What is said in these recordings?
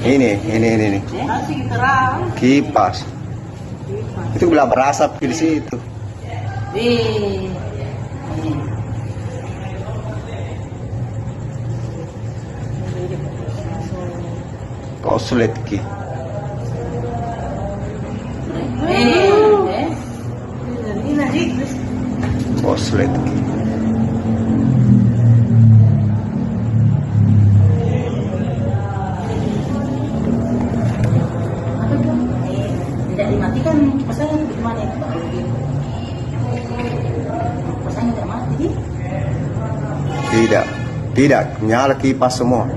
Ini. Kipas. Itu gelap berasap di situ. Koslet ki. Koslet ki. Tidak dimatikan pasangnya gimana itu Pak? Pasangnya tidak mati? Tidak, nyala kipas semua.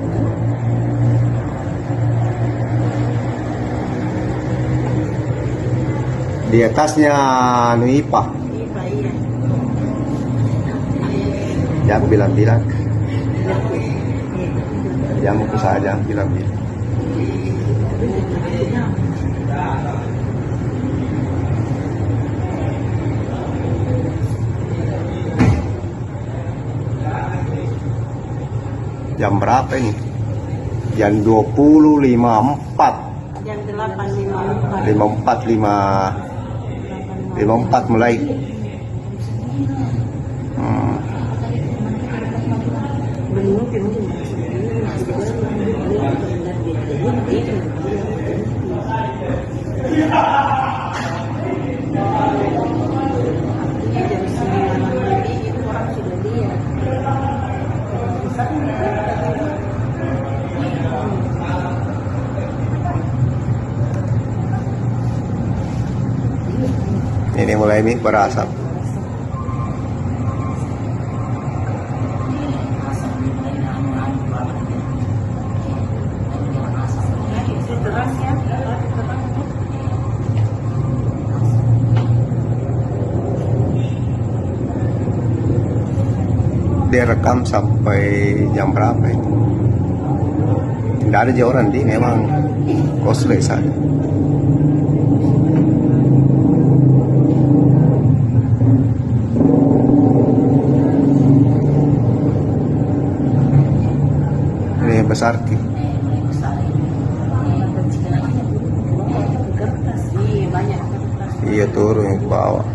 Di atasnya IPA. Iya. Jangan bilang-bilang. Jangan saja bilang-bilang. Jam berapa ini? Jam 20.54. Jam 8.54. 54 mulai. Ini mulai nih berasap. Dia rekam sampai jam berapa itu? Tidak ada orang di memang koslet saja. Ini besar ki. Iya turun ke bawah.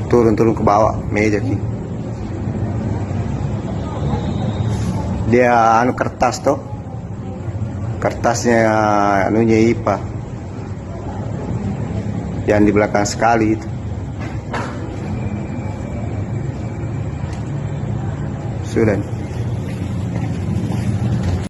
Turun ke bawah meja ki. Dia kertas toh. Kertasnya anunya IPA. Yang di belakang sekali itu. Sudah.